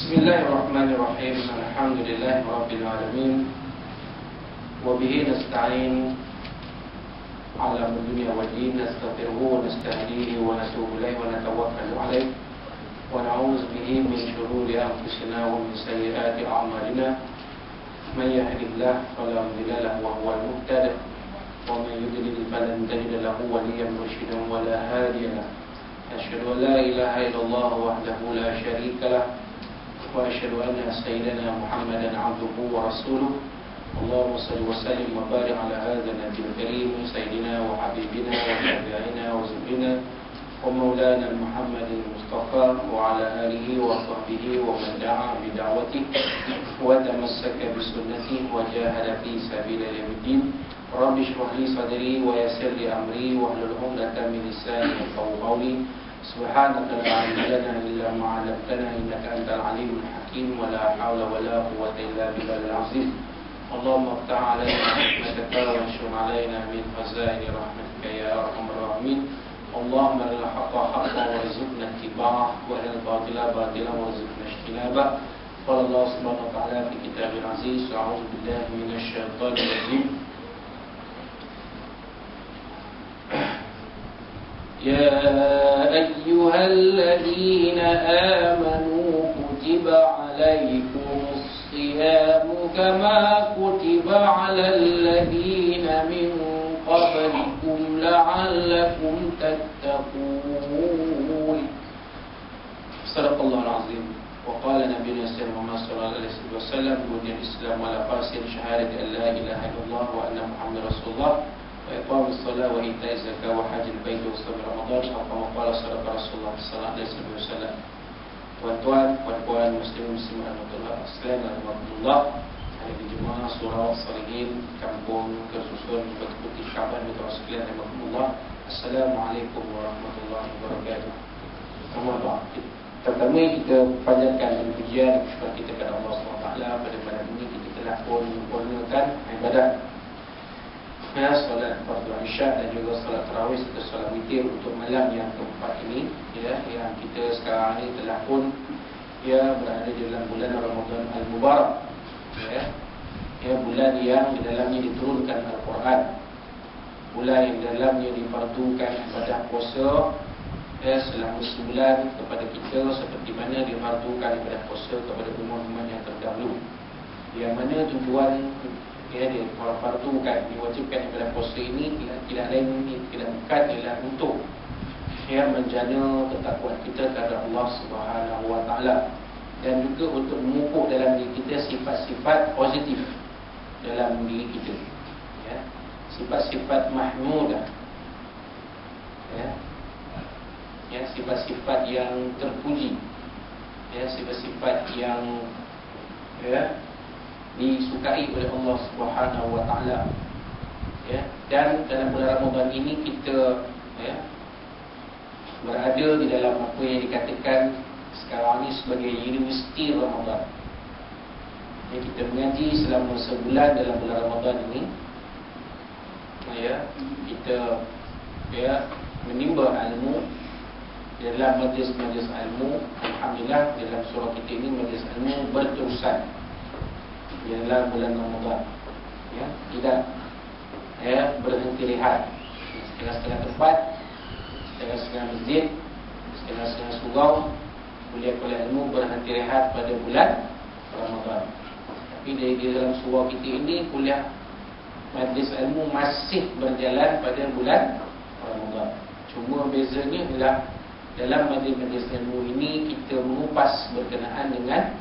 Bismillahirrahmanirrahim. Alhamdulillahi rabbil alamin. Wa bihi nasta'in ala dunya wad din. Nastaghfiruhu wa nastahdihi wa natubu ilayhi wa natawakkalu alayhi wa na'udzu bihi min shururi anfusina wa min sayyiati a'malina. Man yahdihillahu fala mudilla lahu wa huwal muhtadi wa man yudlil falan tajida lahu waliyyan murshidan wa la hadiya lahu. Asyhadu an la ilaha illallah wahdahu la syarika lahu wa asyhadu anna sayyidana Muhammadan 'abduhu wa rasuluh. Allahumma shalli wa sallim wa barik ala hadzal nabiyil karim sayyidina wa habibina wa syafi'ina wa zubina wa maulana Muhammadin Mustafa wa ala alihi wa sahbihi wa man da'a bi da'watihi wa tamassaka bi sunnatihi wa jahada fi sabilil yawmiddin. Rabbi shrah li sadri wa yassir li amri wa hlul 'uqdatam min lisani yafqahu qawli. Subhanaka la ilma lana illa ma 'allamtana innaka antal alimul hakim wa la hawla wa la quwwata illa billahil azim. Allahumma iftah 'alaina hikmataka wa anshur 'alaina min khazaini rahmatika ya arhamar rahimin. Allahumma arina al-haqqa haqqan warzuqna ittiba'ah wa arina al-batila batilan warzuqna ijtinabah. Qala Allah subhanahu wa ta'ala fi kitabil aziz, a'udzu billahi minasy syaithanir rajim. يا أيها الذين آمنوا كتب عليكم الصيام كما كتب على الذين من قبلكم لعلكم تتقون. صدق الله العظيم. وقال نبينا صلى الله عليه وسلم بني الإسلام على قاس شهادة أن لا إله إلا الله وأن محمد رسول الله وإقام الصلاة وإيتاء الزكاة وحج البيت وصوم رمضان atau qala sadaqa Rasulullah sallallahu alaihi wasallam. Tuan-tuan, puan-puan, muslimin muslimat assalamualaikum warahmatullahi wabarakatuh. Hari ini Jumaat surau Salihin kampung Kesusun Putih Syaban Mitra sekalian rahimakumullah. Assalamualaikum warahmatullahi wabarakatuh. Pertama kita panjatkan pujian syukur kita kepada Allah SWT pada malam ini kita telah pun menyempurnakan ibadat solat fardu isya dan juga solat tarawih serta solat witir untuk malam yang keempat ini, ya, yang kita sekarang ini telah pun berada di dalam bulan Ramadan Al-Mubarak, ya, bulan yang di dalamnya diturunkan Al-Quran, bulan yang di dalamnya difardukan ibadah puasa selama sebulan kepada kita seperti mana difardukan ibadah puasa kepada umat-umat yang terdahulu, yang mana tujuan difardukan, diwajibkan ibadah puasa ini tidak lain, tidak bukan ialah untuk menjana ketakwaan kita kepada Allah Subhanahu wa taala dan juga untuk memupuk dalam diri kita sifat-sifat positif dalam diri kita, sifat-sifat mahmudah, sifat-sifat yang terpuji, sifat-sifat yang disukai oleh Allah Subhanahu wa taala. Dan dalam bulan Ramadan ini kita berada di dalam apa yang dikatakan sekarang ini sebagai Universiti Ramadan. Kita mengaji selama sebulan dalam bulan Ramadan ini. Kita menimba ilmu dalam majlis-majlis ilmu. Alhamdulillah dalam surah kita ini majlis ilmu berterusan dalam bulan Ramadan, tidak berhenti lihat. Setengah-setengah tempat, setengah-setengah masjid, setengah-setengah surau kuliah-kuliah ilmu berhenti lihat pada bulan Ramadan. Tapi di dalam surau kita ini kuliah majlis ilmu masih berjalan pada bulan Ramadan. Cuma bezanya ialah dalam majlis-majlis ilmu ini kita mengupas berkenaan dengan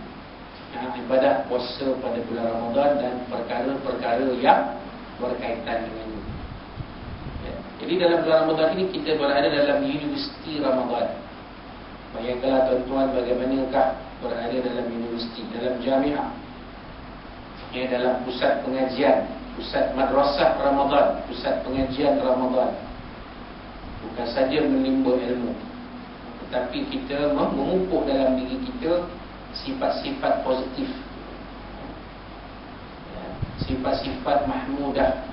ibadah puasa pada bulan Ramadan dan perkara-perkara yang berkaitan dengannya. Jadi dalam bulan Ramadan ini kita berada dalam Universiti Ramadan. Bayangkanlah tuan-tuan bagaimanakah berada dalam universiti, dalam jamiah, dalam pusat pengajian, pusat madrasah Ramadan, pusat pengajian Ramadan. Bukan saja menimba ilmu, tetapi kita memupuk dalam diri kita sifat-sifat positif, sifat-sifat mahmudah,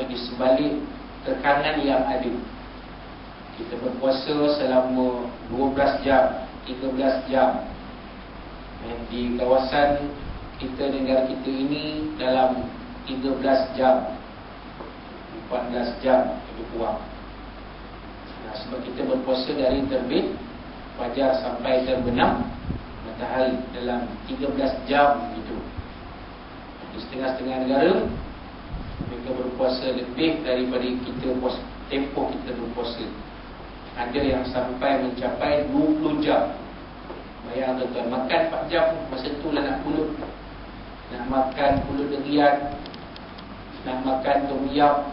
di sebalik tekanan yang ada. Kita berpuasa selama 12 jam, 13 jam, Di kawasan kita, negara kita ini, dalam 13 jam 14 jam lebih kurang. Sebab kita berpuasa dari terbit fajar sampai terbenam matahari dalam 13 jam itu. Di setengah-setengah negara mereka berpuasa lebih daripada kita tempoh kita berpuasa. Ada yang sampai mencapai 20 jam. Bayang tuan-tuan, makan 4 jam masa tu lah nak pulut. Nak makan pulut durian, nak makan tom yam,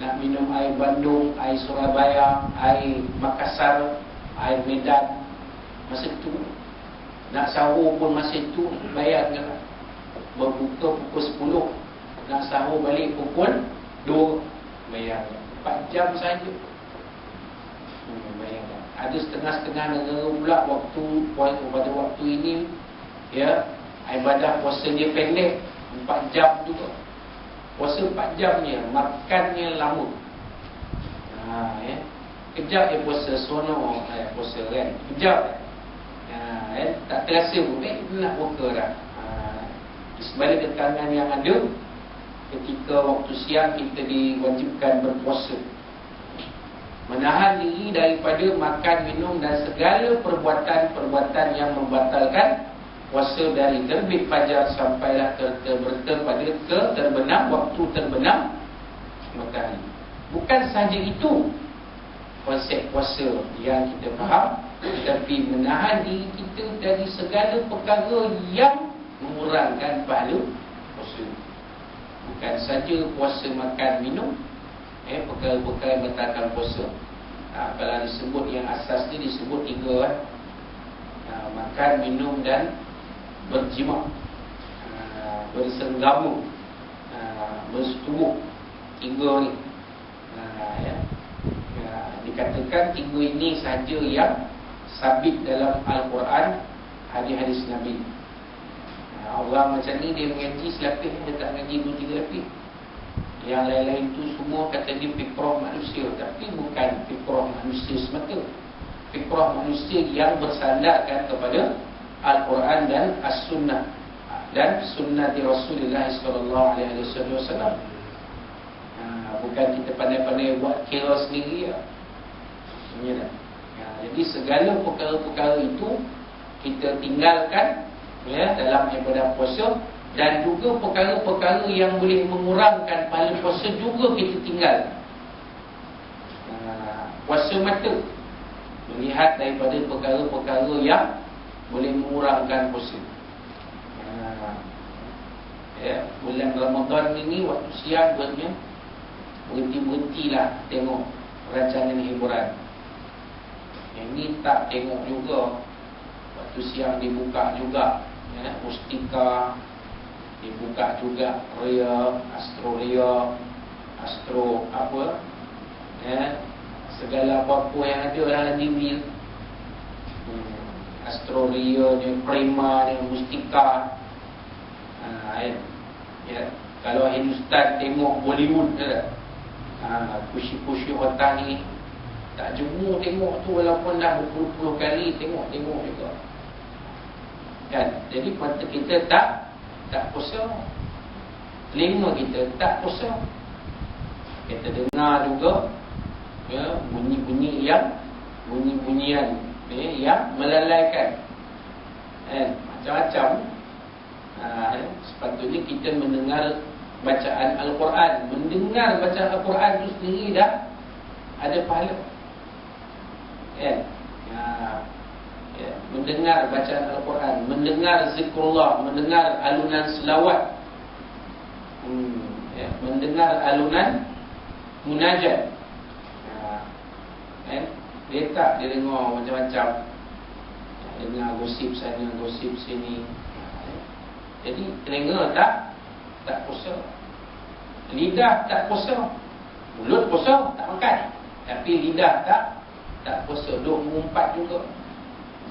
nak minum air Bandung, air Surabaya, air Makassar, air Medan, masa tu. Nak sahur pun masa tu. Bayangkan, berbuka pukul 10, nak sahur balik pukul 2. Bayangkan 4 jam saja. Bayangkan. Ada setengah-setengah negara pula pada waktu ini, ya, ibadah puasa dia pendek, 4 jam juga. Puasa 4 jamnya, makannya lama. Ya. Kejap dia puasa, sono puasa kan. Kejap. Tak terasa pun nak buka dah. Di sebalik kekangan yang ada, ketika waktu siang kita diwajibkan berpuasa, menahan diri daripada makan, minum dan segala perbuatan-perbuatan yang membatalkan puasa dari terbit fajar sampailah terbenam, waktu terbenam matahari. Bukan sahaja itu konsep puasa yang kita faham, tetapi menahan diri kita dari segala perkara yang mengurangkan pahala puasa. Bukan saja puasa makan minum, perkara-perkara yang batalkan puasa. Kalau disebut yang asas ni disebut 3 makan, minum dan berjima, bersenggama, bersetubuh. 3 ni. Dikatakan 3 ini sahaja yang sabit dalam Al-Quran, hadis-hadis Nabi. Orang macam ni dia mengaji selapis, dia tak mengaji 2-3 lapis. Yang lain-lain tu semua kata dia fikrah manusia, tapi bukan fikrah manusia semata. Fikrah manusia yang bersandarkan kepada Al-Quran dan As-Sunnah dan Sunnah Rasulullah SAW. Bukan kita pandai-pandai buat kira sendiri. Jadi segala perkara-perkara itu kita tinggalkan dalam ibadah puasa, dan juga perkara-perkara yang boleh mengurangkan pahala puasa juga kita tinggal. Puasa mata, melihat daripada perkara-perkara yang boleh mengurangkan puasa. Bulan Ramadan ini waktu siang buatnya berhenti-berhentilah tengok rancangan hiburan. Yang ni tak tengok juga. Waktu siang dibuka juga Mustika, dibuka juga Ria, Astro apa, segala apa-apa yang ada dalam TV. Astro Ria, Prima, Mustika. Kalau Hindustan tengok Bollywood kushi-kushi otak ni tak jemu tengok tu, walaupun dah berpuluh-puluh kali tengok juga kan. Jadi mata kita tak puasa, telinga kita tak puasa. Kita dengar juga bunyian yang melalaikan, macam-macam. Sepatutnya kita mendengar bacaan Al-Quran. Mendengar bacaan Al-Quran itu sendiri dah ada pahala. Mendengar bacaan Al-Quran, mendengar zikrullah, mendengar alunan selawat, mendengar alunan munajat. Dia tak, dia dengar macam-macam, dengar gosip sana, gosip sini. Jadi telinga tak puasa, lidah tak puasa, mulut puasa tak makan, tapi lidah tak puasa, duk mengumpat juga,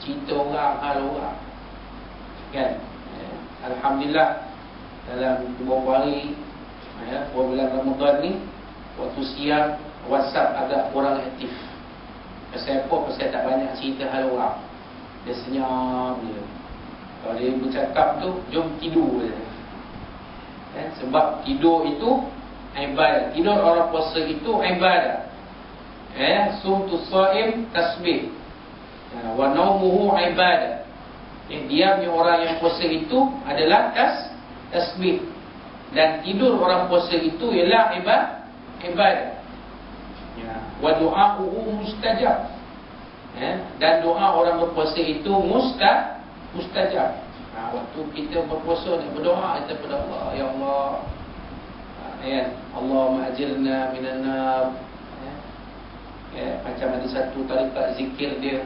cerita orang, hal orang kan. Alhamdulillah dalam beberapa hari bulan Ramadan ni, waktu siang WhatsApp agak kurang aktif. Pasal apa? Pasal tak banyak cerita hal orang. Dia senyap je. Kalau dia bercakap tu, jom tidur je. Sebab tidur itu ibadah. Tidur orang puasa itu ibadah. Sumtu shaim tasbih. Wa naumuhu ibadah. Diamnya orang yang puasa itu adalah tasbih. Dan tidur orang puasa itu ialah ibadah. Wa du'a'uhu mustajab. Dan doa orang berpuasa itu mustajab. Waktu kita berpuasa nak berdoa kita kepada Allah, ya Allah, Allahumma ajirna minan nar. Macam ada satu tarikat zikir dia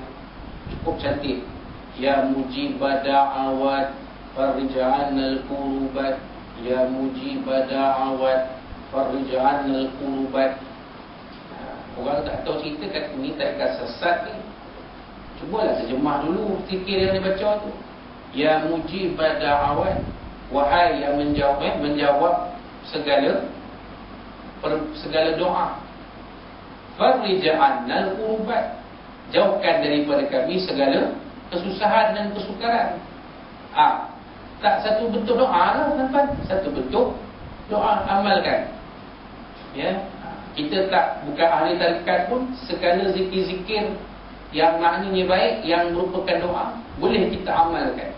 cukup cantik. Ya mujibad da'awat farrij'anal kurubat. Ya mujibad da'awat farrij'anal kurubat. Orang tak tahu cerita kat ni tarikat sesat ni. Cubalah terjemah dulu zikir yang dia baca tu. Ya mujibad da'awat, wahai yang menjawab segala doa. Farrij'annal kurubat, jauhkan daripada kami segala kesusahan dan kesukaran. Tak satu bentuk doa lah tuan-tuan, satu bentuk doa, amalkan. Kita tak bukan ahli tarikat pun, segala zikir-zikir yang maknanya baik, yang merupakan doa, boleh kita amalkan.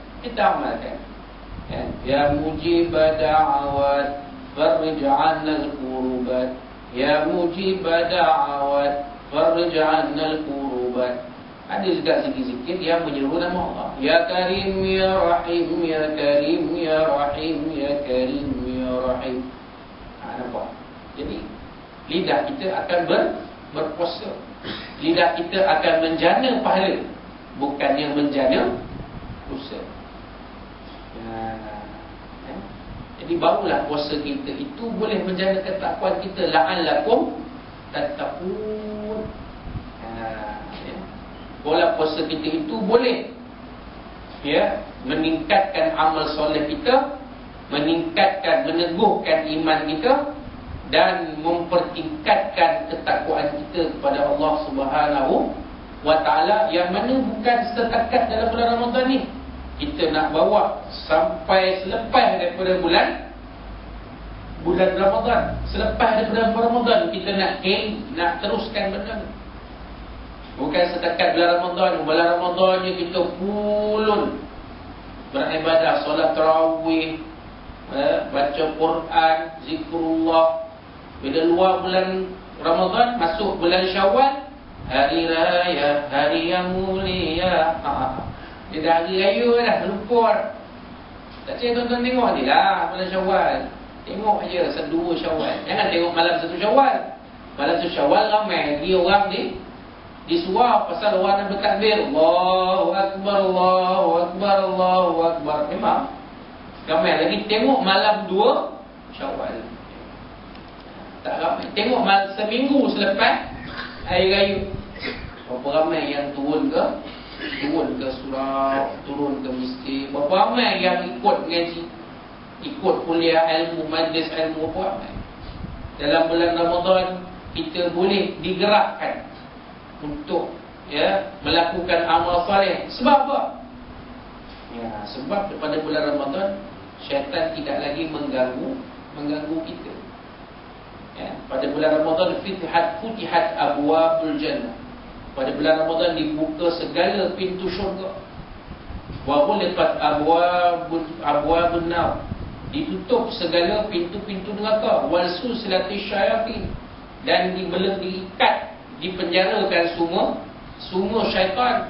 Ya mujibad da'awat farrij'annal kurubat. Ya mujibad da'awat farrij'annal kurubat. Ada juga zikir-zikir yang menyeru nama Allah. Ya Karim ya Rahim, ya Karim ya Rahim, ya Karim ya Rahim. Nampak? Jadi lidah kita akan berpuasa. Lidah kita akan menjana pahala, bukannya menjana dosa. Jadi barulah puasa kita itu boleh menjana ketakwaan kita. La'allakum tattaqun. Bola puasa kita itu boleh meningkatkan amal soleh kita, meningkatkan, meneguhkan iman kita, dan mempertingkatkan ketakwaan kita kepada Allah Subhanahu wa ta'ala, yang mana bukan setakat dalam bulan Ramadan ni. Kita nak bawa sampai selepas daripada bulan Ramadan. Selepas daripada Ramadan kita nak teruskan benda ni. Bukan setakat bulan Ramadan. Bulan Ramadan ni kita pulun beribadah, solat tarawih, baca Quran, zikrullah. Bila luar bulan Ramadan, masuk bulan Syawal, hari raya, hari yang mulia. Dia dah hari raya dah, lupa. Tak cik tuan-tuan tengok ni lah bulan Syawal. Tengok je 1-2 Syawal. Jangan tengok malam 1 Syawal. Malam 1 Syawal ramai dia orang di surau pasal orang nak bertakbir. Allahu Akbar, Allahu Akbar, Allahu Akbar. Memang ramai lagi tengok malam 2 Syawal. Tak ramai tengok seminggu selepas hari raya. Berapa ramai yang turun ke surau, turun ke masjid. Berapa ramai yang ikut ngaji, ikut kuliah ilmu, majlis ilmu. Berapa ramai. Dalam bulan Ramadan kita boleh digerakkan untuk melakukan amal soleh. Sebab apa? Sebab pada bulan Ramadan syaitan tidak lagi mengganggu kita. Pada bulan Ramadan futihat abwabul jannah. Pada bulan Ramadan dibuka segala pintu syurga. Wa ghulqat abwabun nar. Ditutup segala pintu-pintu neraka. Wal sulsilati syayatin. Dan diikat, dipenjarakan semua syaitan.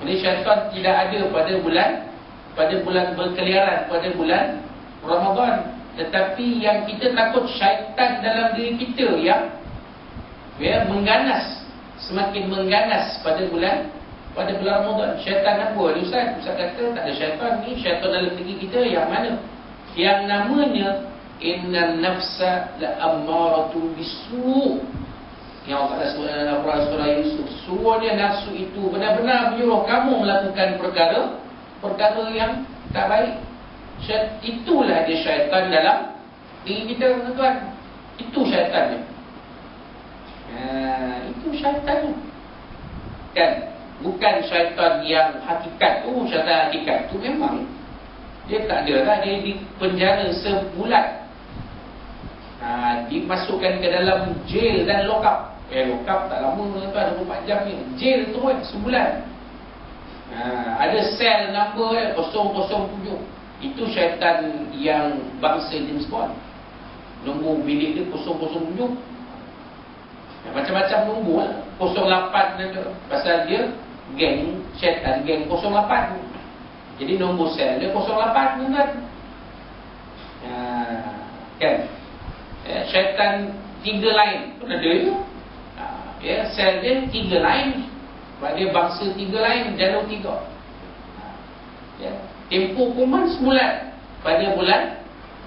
Jadi syaitan tidak ada pada bulan berkeliaran pada bulan Ramadan. Tetapi yang kita takut syaitan dalam diri kita yang mengganas, semakin mengganas pada bulan Ramadan. Syaitan apa ni Ustaz? Ustaz kata tak ada syaitan ni. Syaitan dalam diri kita yang mana? Yang namanya innan nafsa la'ammaratun bisu'. Yang Allah sebut dalam surah Yusuf. Sesungguhnya nafsu itu benar-benar menyuruh kamu melakukan perkara yang tak baik. Itulah dia syaitan dalam diri kita, tuan-tuan. Itu syaitannya. Itu syaitannya. Kan? Bukan syaitan yang hakikat tu. Syaitan hakikat tu memang dia tak ada lah, dia di penjara sebulan. Dimasukkan ke dalam jail dan lock up. Lock up tak lama tuan, 24 jam ni. Jail tu sebulan. Ada sel number 007. Itu syaitan yang bangsa James Bond. Nombor bilik dia 007. Macam-macam nombor lah. 08 tu. Pasal dia geng syaitan, geng 08. Jadi nombor sel dia 08 tu kan. Kan? Syaitan 3 lain pun ada je. Sel dia 3 lain. Sebab dia bangsa 3 lain, jalur 3. Tempoh hukuman sebulan pada bulan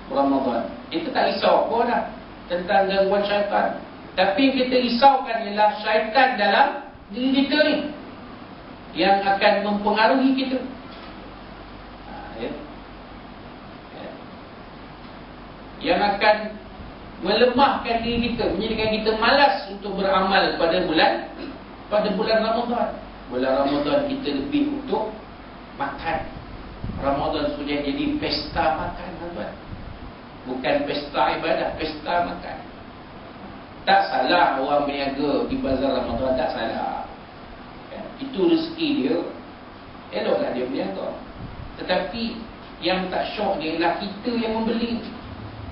Ramadan. Itu tak risau apa dah tentang gangguan syaitan. Tapi kita risaukan ialah syaitan dalam diri kita ni yang akan mempengaruhi kita. Yang akan melemahkan diri kita, menjadikan kita malas untuk beramal pada bulan Ramadan. Bulan Ramadan kita lebih untuk makan. Ramadan sudah jadi pesta makan, tuan. Bukan pesta ibadah, pesta makan. Tak salah orang berniaga di bazar Ramadan, tak salah. Itu rezeki dia. Eloklah dia berniaga. Tetapi yang tak syok dia ialah kita yang membeli.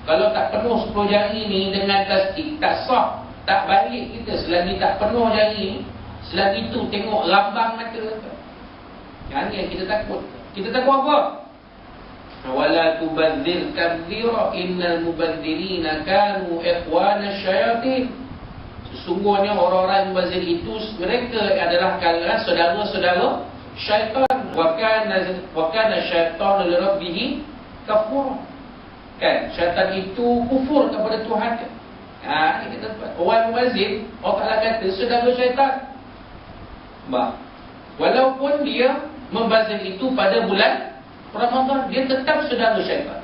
Kalau tak penuh 10 jari ni dengan plastik, tak sah, tak balik kita selagi tak penuh jari ni. Selagi tu tengok lambang mata. Yang ni yang kita takut. Kita takut apa? Wala tubadzir tabdzira innal mubadzirina kanu ikhwana syayatin. Sesungguhnya orang-orang mubazir itu mereka adalah kalangan saudara-saudara syaitan. Wa kana syaitanu li rabbih kafur. Kan? Syaitan itu kufur kepada Tuhan. Ini kata orang mubazir, Allah Ta'ala kata saudara syaitan. Walaupun dia membazir itu pada bulan Ramadan, dia tetap saudara syaitan.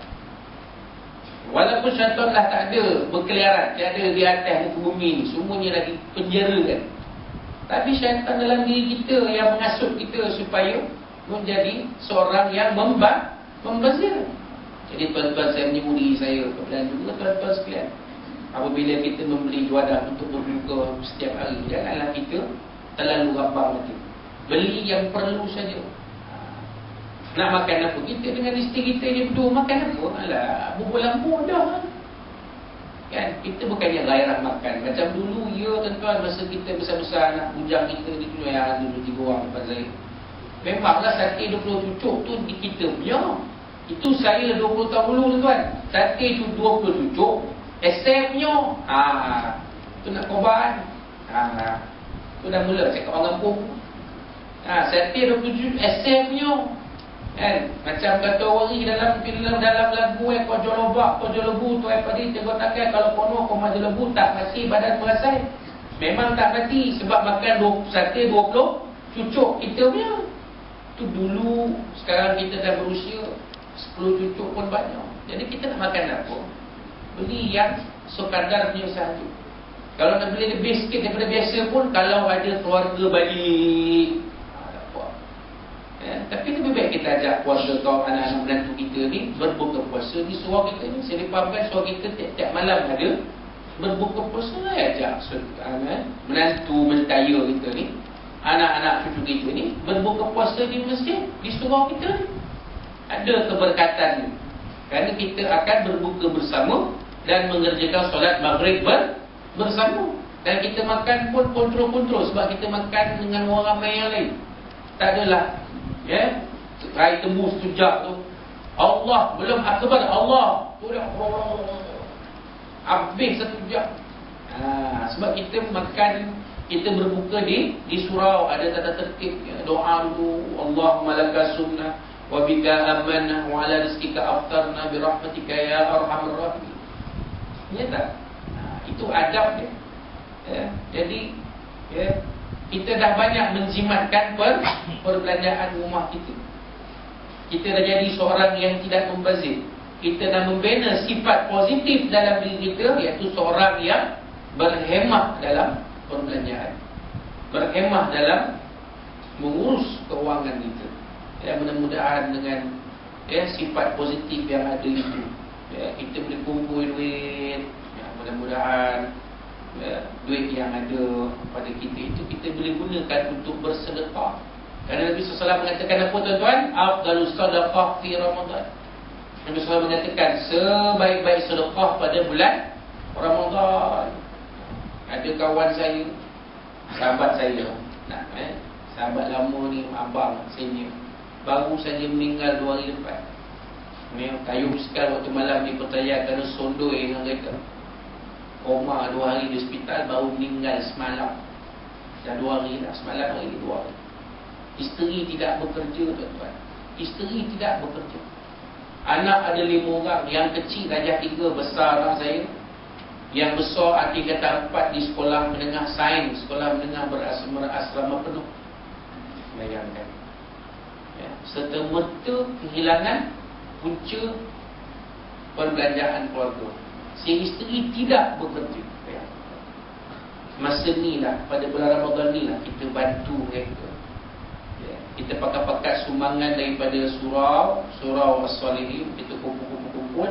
Walaupun syaitan dah tak ada berkeliaran, tiada di atas muka bumi ni, semuanya lagi penjara kan. Tapi syaitan dalam diri kita yang mengasuh kita supaya menjadi seorang yang membazir. Jadi tuan-tuan, saya menyebut diri saya dan juga tuan-tuan sekalian, apabila kita membeli juadah untuk berbuka setiap hari, janganlah kita terlalu rabang nanti. Beli yang perlu saja. Nak makan apa? Kita dengan isteri kita je berdua makan apa? Alah, berbulan-bulan dah. Kan? Kita bukannya gairah makan. Macam dulu, ya tuan-tuan, masa kita besar-besar, anak bujang kita di dunia yang dulu 3 orang depan saya. Memanglah sate 20 cucuk tu di kita punya. Itu saya 20 tahun dulu tuan-tuan. Sate tu 20 cucuk, SM punya. Tu nak korban. Tu dah mula cakap orang kampung. Sate 20 cucuk, SM punya. Kan? Macam kata orang ni dalam filem, dalam lagu kau jual lobak, kau jual lebu tu apa dia tengok takkan kalau kono kau maju lebu tak mati badan berasai. Memang tak mati sebab makan sate 20 cucuk kita punya. Tu dulu, sekarang kita dah berusia 10 cucuk pun banyak. Jadi kita nak makan apa? Beli yang sekadar punya sahaja. Kalau nak beli lebih sikit daripada biasa pun, kalau ada keluarga balik, tapi lebih baik kita ajak keluarga kau, anak-anak menantu kita ni berbuka puasa di surau kita ni. Saya dipahamkan surau kita tiap malam ada berbuka puasa lah. Ajak menantu mentaya kita ni, anak-anak cucu kita ni berbuka puasa di masjid, di surau kita ni. Ada keberkatan ni, kerana kita akan berbuka bersama dan mengerjakan solat maghrib bersama. Dan kita makan pun kontrol-kontrol sebab kita makan dengan orang ramai yang lain. Tak adalah rai tembus tujak tu, Allah belum akbar, Allah tu dah habis satu jam. Sebab kita makan, kita berbuka di surau, ada tata tertib doa dulu. Allahumma laka sunnah wa bika amanah wa ala rizkika aftarna bi rahmatika ya arhamar rahim. Ya tak? Itu adab dia. Jadi kita dah banyak menjimatkan perbelanjaan rumah kita. Kita dah jadi seorang yang tidak membazir. Kita dah membina sifat positif dalam diri kita, iaitu seorang yang berhemah dalam perbelanjaan, berhemah dalam mengurus keuangan kita. Ya, mudah-mudahan dengan sifat positif yang ada itu, kita boleh kumpul duit. Ya, mudah-mudahan duit yang ada pada kita itu kita boleh gunakan untuk bersedekah. Kerana Nabi SAW mengatakan apa tuan-tuan? Afdalus sadaqah fi Ramadan. Nabi SAW mengatakan sebaik-baik sedekah pada bulan Ramadan. Ada kawan saya, sahabat saya, sahabat lama ni, abang senior, baru saja meninggal 2 hari lepas. Kayu sekali waktu malam di Pertaya kerana sondoi dengan mereka. Koma 2 hari di hospital, baru meninggal semalam. Dah 2 hari dah, semalam hari 2 hari. Isteri tidak bekerja tuan-tuan. Isteri tidak bekerja. Anak ada 5 orang. Yang kecil darjah 3, besar anak saya. Yang besar tingkatan 4 di sekolah menengah sains, sekolah menengah berasrama penuh. Bayangkan, serta-merta kehilangan punca perbelanjaan keluarga. Si isteri tidak bekerja. Masa ni lah, pada bulan Ramadan ni lah kita bantu mereka. Kita pakai-pakai sumbangan daripada surau As-Salihin. Kita kumpul-kumpul,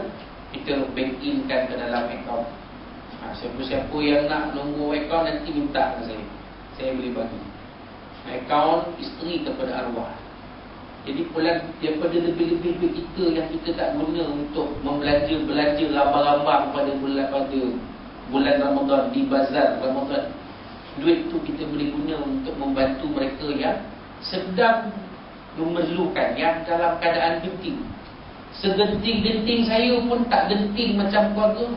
kita bank in-kan ke dalam akaun. Siapa-siapa yang nak nombor akaun nanti minta ke saya boleh bagi akaun isteri kepada arwah. Jadi daripada lebih-lebih duit kita yang kita tak guna untuk membelanja ramai-ramai pada bulan Ramadan, di bazar Ramadan, duit tu kita boleh guna untuk membantu mereka yang sedang memerlukan, yang dalam keadaan genting. Segenting-genting saya pun tak genting macam keluarga.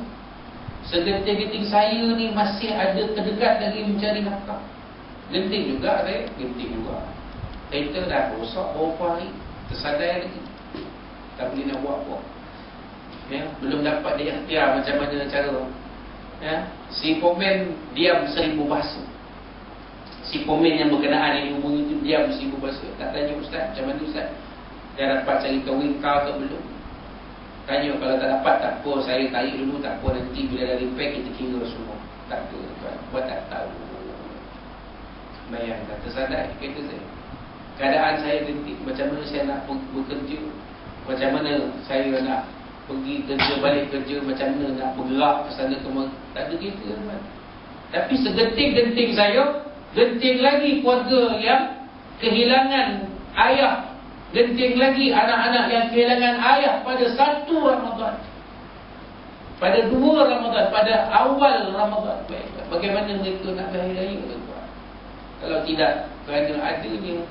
Segenting-genting saya ni masih ada terdekat lagi mencari nafkah. Genting juga saya, genting juga. Kereta dah rosak beberapa hari, tersadai lagi, tak boleh nak buat apa. Belum dapat dia ikhtiar macam mana cara. Si komen diam 1000 bahasa. Si komen yang berkenaan yang dihubungi itu diam 1000 bahasa. Tak tanya ustaz, macam mana ustaz? Dia dapat cari kahwin kau ke belum? Tanya, kalau tak dapat tak apa, saya tarik dulu, tak apa, nanti bila dah repair kita kira semua. Tak apa, buat tak tahu. Bayangkan, tersadar kereta saya. Keadaan saya genting, macam mana saya nak bekerja, macam mana saya nak pergi kerja, balik kerja, macam mana nak bergerak ke sana kemari. Tak ada kereta kan. Tapi segenting-genting saya, genting lagi keluarga yang kehilangan ayah. Genting lagi anak-anak yang kehilangan ayah pada 1 Ramadan, pada 2 Ramadan, pada awal Ramadan. Bagaimana mereka nak berhari raya? Kalau tidak kerana adanya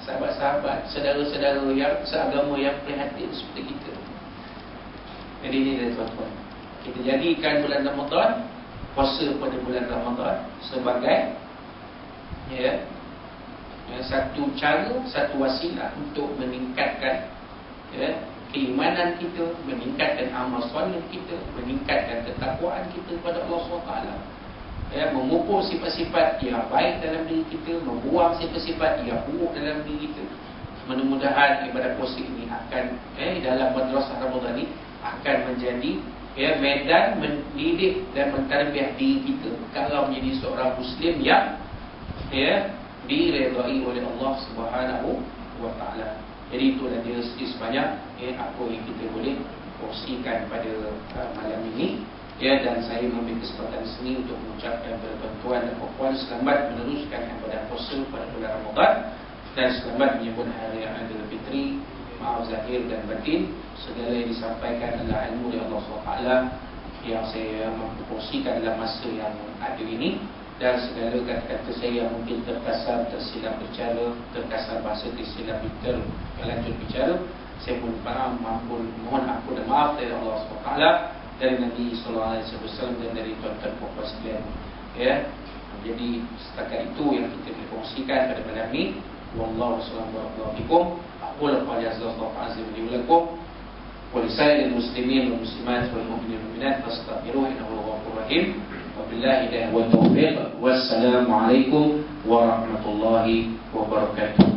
sahabat-sahabat, saudara-saudara yang seagama yang prihatin seperti kita. Jadi ini dia tuan-tuan, kita jadikan bulan Ramadan, puasa pada bulan Ramadan sebagai satu cara, satu wasilah untuk meningkatkan keimanan kita, meningkatkan amal soleh kita, meningkatkan ketakwaan kita kepada Allah SWT. Memupuk sifat-sifat yang baik dalam diri kita, membuang sifat-sifat yang buruk dalam diri kita. Mudah-mudahan ibadah puasa ini akan dalam madrasah Ramadan ini akan menjadi medan mendidik dan mentarbiah diri kita perkara menjadi seorang Muslim yang diredai oleh Allah Subhanahu wa Ta'ala. Jadi itulah dia sedikit sebanyak apa yang kita boleh kongsikan pada malam ini. Dan saya mengambil kesempatan sini untuk mengucapkan kepada tuan-tuan dan puan-puan selamat meneruskan ibadah puasa pada bulan Ramadan dan selamat menyambut hari Aidilfitri. Maaf zahir dan batin, segala yang disampaikan adalah ilmu dari Allah SWT yang saya mampu kongsikan dalam masa yang ada ini. Dan segala kata-kata saya yang mungkin terkasar, tersilap bicara, terkasar bahasa, tersilap terlanjur bicara, saya mohon ampun dan maaf dari Allah SWT, dari Nabi SAW dan dari tuan-tuan puan-puan sekalian. Jadi setakat itu yang kita kongsikan pada malam ini. Wallahu a'lam. Aqulu qawli azza wa ولسائر المسلمين والمسلمات والمؤمنين والمؤمنات فاستغفروه انه هو الغفور الرحيم وبالله التوفيق والسلام عليكم ورحمه الله وبركاته.